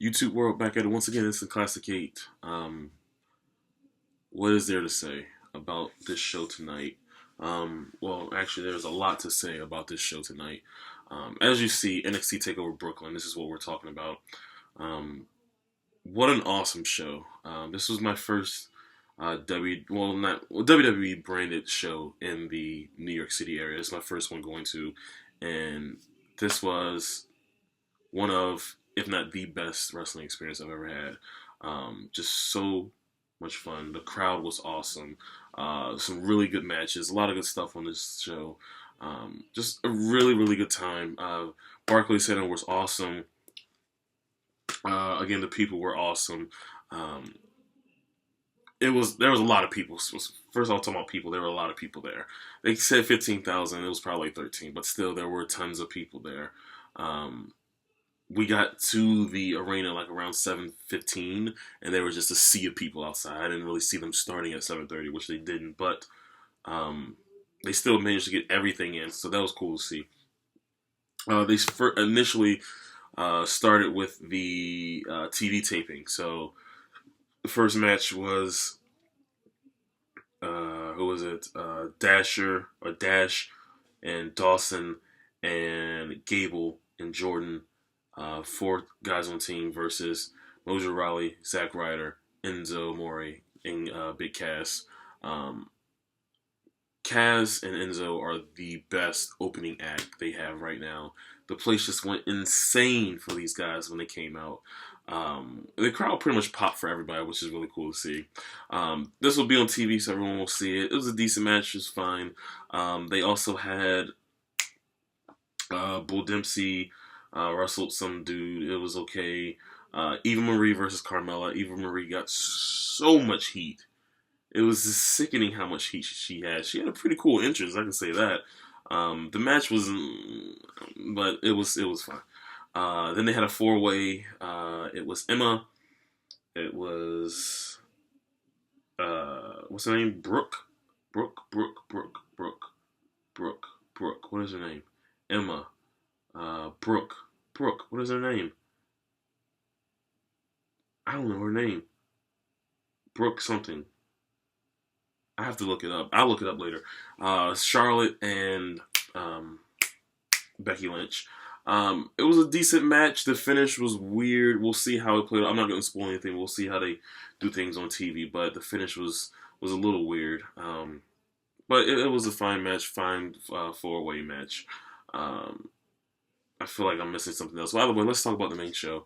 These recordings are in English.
YouTube world, back at it once again. It's the Classic 8. What is there to say about this show tonight? Well, actually, there's a lot to say about this show tonight. As you see, NXT TakeOver Brooklyn. This is what we're talking about. Um, what an awesome show! This was my first WWE branded show in the New York City area. It's my first one going to, and this was one of, if not the best wrestling experience I've ever had. Just so much fun. The crowd was awesome. Some really good matches. A lot of good stuff on this show. Just a really, really good time. Barclays Center was awesome. Again, the people were awesome. Um, there was a lot of people. First of all, talking about people, there were a lot of people there. They said 15,000. It was probably 13, but still, there were tons of people there. Um, we got to the arena like around 7:15, and there was just a sea of people outside. I didn't really see them starting at 7:30, which they didn't, but um, they still managed to get everything in, so that was cool to see. They initially started with the TV taping. So the first match was who was it? Dash and Dawson and Gable and Jordan, four guys on team versus Mojo Rawley, Zack Ryder, Enzo Amore, and Big Cass. Um, Kaz and Enzo are the best opening act they have right now. The place just went insane for these guys when they came out. The crowd pretty much popped for everybody, which is really cool to see. This will be on TV, so everyone will see it. It was a decent match, it was fine. They also had Bull Dempsey wrestled some dude. It was okay. Eva Marie versus Carmella. Eva Marie got so much heat. It was just sickening how much heat she had. She had a pretty cool entrance, I can say that. The match was, but it was fun. Then they had a four-way. It was Emma. It was what's her name? Brooke. What is her name? Emma. Brooke. What is her name? I don't know her name. Brooke something. I have to look it up. I'll look it up later. Charlotte and Becky Lynch. It was a decent match. The finish was weird. We'll see how it played out. I'm not going to spoil anything. We'll see how they do things on TV. But the finish was a little weird. But it was a fine match. Fine four-way match. I feel like I'm missing something else. By the way, let's talk about the main show.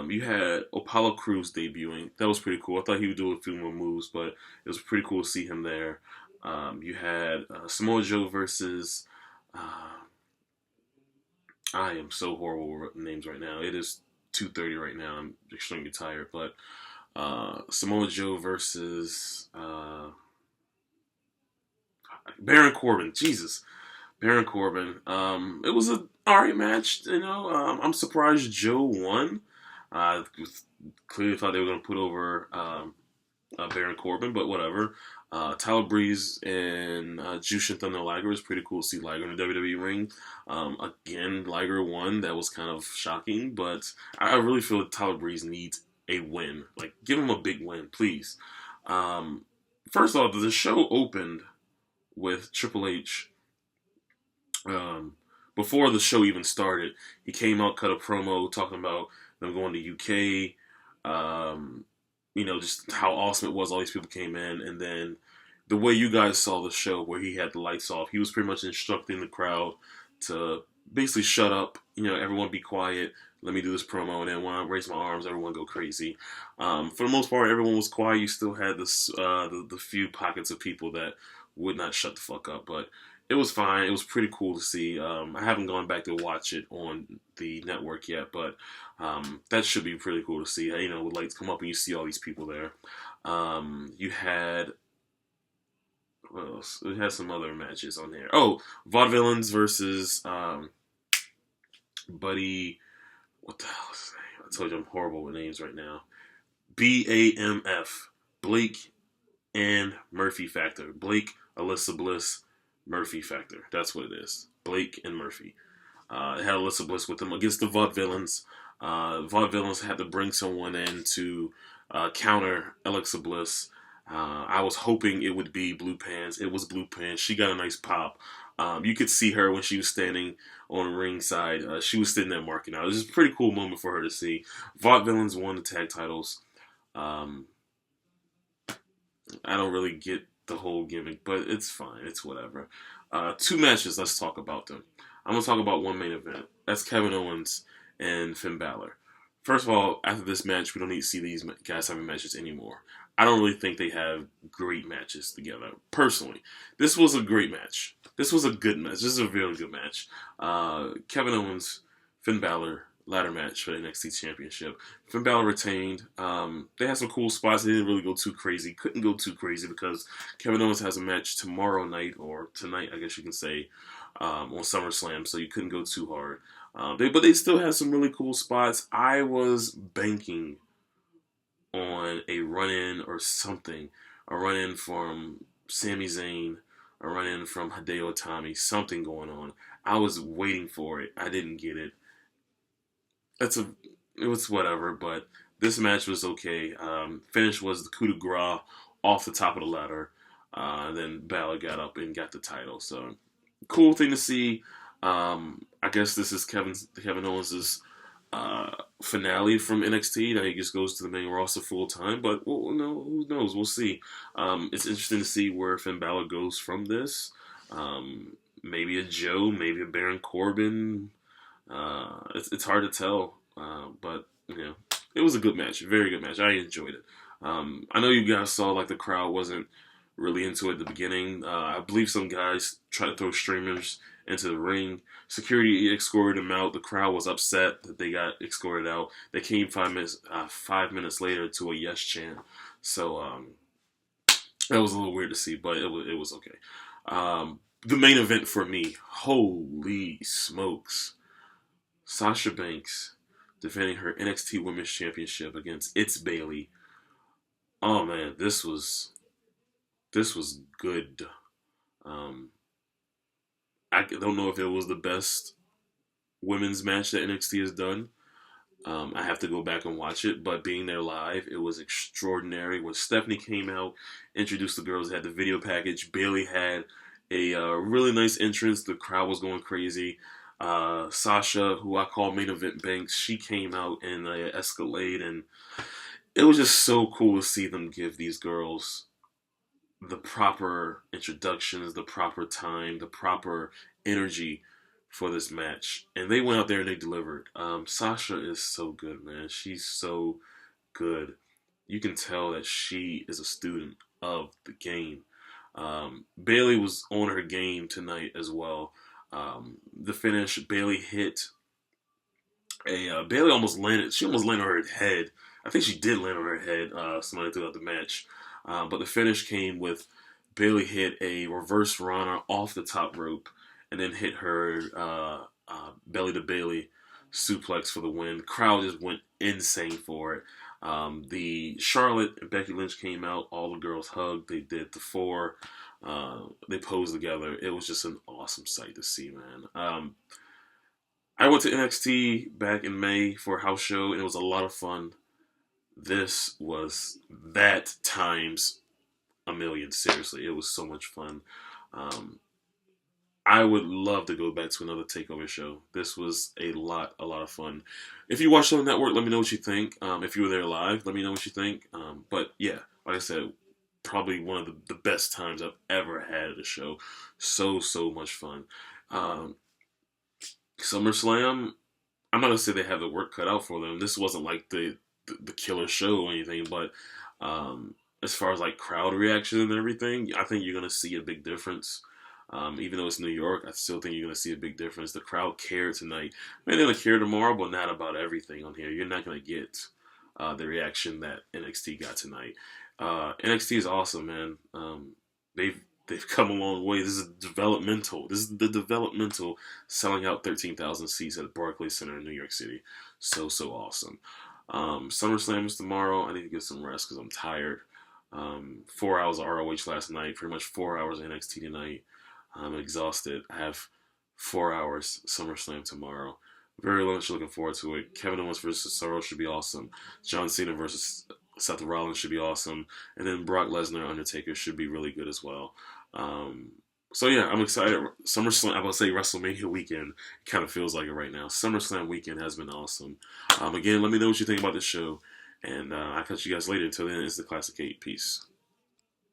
You had Apollo Crews debuting. That was pretty cool. I thought he would do a few more moves, but it was pretty cool to see him there. You had Samoa Joe versus. I am so horrible with names right now. It is 2:30 right now. I'm extremely tired, but Samoa Joe versus Baron Corbin. Jesus. Baron Corbin. It was an alright match. I'm surprised Joe won. Clearly thought they were going to put over Baron Corbin, but whatever. Tyler Breeze and Jushin Thunder Liger is pretty cool to see Liger in the WWE ring. Again, Liger won. That was kind of shocking, but I really feel that Tyler Breeze needs a win. Like, give him a big win, please. First off, the show opened with Triple H. Before the show even started, he came out, cut a promo talking about them going to UK. Just how awesome it was. All these people came in, and then the way you guys saw the show, where he had the lights off, he was pretty much instructing the crowd to basically shut up. Everyone be quiet. Let me do this promo, and then when I raise my arms, everyone go crazy. For the most part, everyone was quiet. You still had this the few pockets of people that would not shut the fuck up, but it was fine. It was pretty cool to see. I haven't gone back to watch it on the network yet, but that should be pretty cool to see. With lights come up and you see all these people there. You had, what else? It had some other matches on there. Oh, Vaudevillains versus Buddy. What the hell is his name? I told you I'm horrible with names right now. BAMF. Blake and Murphy Factor. Blake, Alyssa Bliss, Murphy Factor. That's what it is. Blake and Murphy. It had Alyssa Bliss with them against the Vaudevillains. Vaudevillains had to bring someone in to counter Alexa Bliss. I was hoping it would be Blue Pants. It was Blue Pants. She got a nice pop. You could see her when she was standing on the ringside. She was sitting there marking out. It was just a pretty cool moment for her to see. Vaudevillains won the tag titles. Um, I don't really get the whole gimmick, but it's fine. It's whatever. Two matches. Let's talk about them. I'm gonna talk about one main event. That's Kevin Owens and Finn Balor. First of all, after this match, we don't need to see these guys having matches anymore. I don't really think they have great matches together. Personally, this was a great match. This was a good match. This is a really good match. Kevin Owens, Finn Balor, ladder match for the NXT Championship. Finn Balor retained. They had some cool spots. They didn't really go too crazy. Couldn't go too crazy because Kevin Owens has a match tomorrow night, or tonight, I guess you can say, on SummerSlam, so you couldn't go too hard. But they still had some really cool spots. I was banking on a run-in or something. A run-in from Sami Zayn, a run-in from Hideo Itami, something going on. I was waiting for it. I didn't get it. It was whatever, but this match was okay. Finish was the coup de grace off the top of the ladder. Then Balor got up and got the title. So cool thing to see. I guess this is Kevin Owens' finale from NXT. Now he just goes to the main roster full time. But well, no, who knows? We'll see. It's interesting to see where Finn Balor goes from this. Maybe a Joe, maybe a Baron Corbin. It's hard to tell, but you know, it was a good match, a very good match. I enjoyed it. I know you guys saw like the crowd wasn't really into it at the beginning. I believe some guys tried to throw streamers into the ring. Security escorted them out. The crowd was upset that they got escorted out. They came 5 minutes later to a yes chant. So that was a little weird to see, but it was okay. The main event for me, holy smokes. Sasha Banks defending her NXT Women's Championship against Bayley. Oh man, this was good. I don't know if it was the best women's match that NXT has done. I have to go back and watch it, but being there live, it was extraordinary. When Stephanie came out, introduced the girls, had the video package. Bayley had a really nice entrance. The crowd was going crazy. Sasha, who I call main event Banks, she came out in an Escalade, and it was just so cool to see them give these girls the proper introductions, the proper time, the proper energy for this match. And they went out there and they delivered. Sasha is so good, man. She's so good. You can tell that she is a student of the game. Bayley was on her game tonight as well. The finish, Bayley hit Bayley almost landed. She almost landed on her head. I think she did land on her head. Somebody throughout the match, but the finish came with Bayley hit a reverse runner off the top rope and then hit her belly to Bayley suplex for the win. The crowd just went insane for it. The Charlotte and Becky Lynch came out. All the girls hugged. They did the four. They posed together. It was just an awesome sight to see, man. I went to NXT back in May for a house show, and it was a lot of fun. This was that times a million. Seriously, it was so much fun. I would love to go back to another TakeOver show. This was a lot of fun. If you watched it on the network, let me know what you think. If you were there live, let me know what you think. But yeah, like I said, probably one of the best times I've ever had at a show. So much fun. SummerSlam, I'm not going to say they have the work cut out for them. This wasn't like the killer show or anything, but as far as like crowd reaction and everything, I think you're going to see a big difference. Even though it's New York, I still think you're going to see a big difference. The crowd cared tonight. Maybe they're going to care tomorrow, but not about everything on here. You're not going to get the reaction that NXT got tonight. NXT is awesome, man. They've come a long way. This is developmental. This is the developmental selling out 13,000 seats at Barclays Center in New York City. So awesome. SummerSlam is tomorrow. I need to get some rest because I'm tired. 4 hours of ROH last night. Pretty much 4 hours of NXT tonight. I'm exhausted. I have 4 hours SummerSlam tomorrow. Very much looking forward to it. Kevin Owens versus Cesaro should be awesome. John Cena versus Seth Rollins should be awesome. And then Brock Lesnar, Undertaker should be really good as well. Um, so yeah, I'm excited. SummerSlam, I would say WrestleMania weekend kind of feels like it right now. SummerSlam weekend has been awesome. Again, let me know what you think about this show. And I'll catch you guys later. Until then, it's the Classic 8. Peace.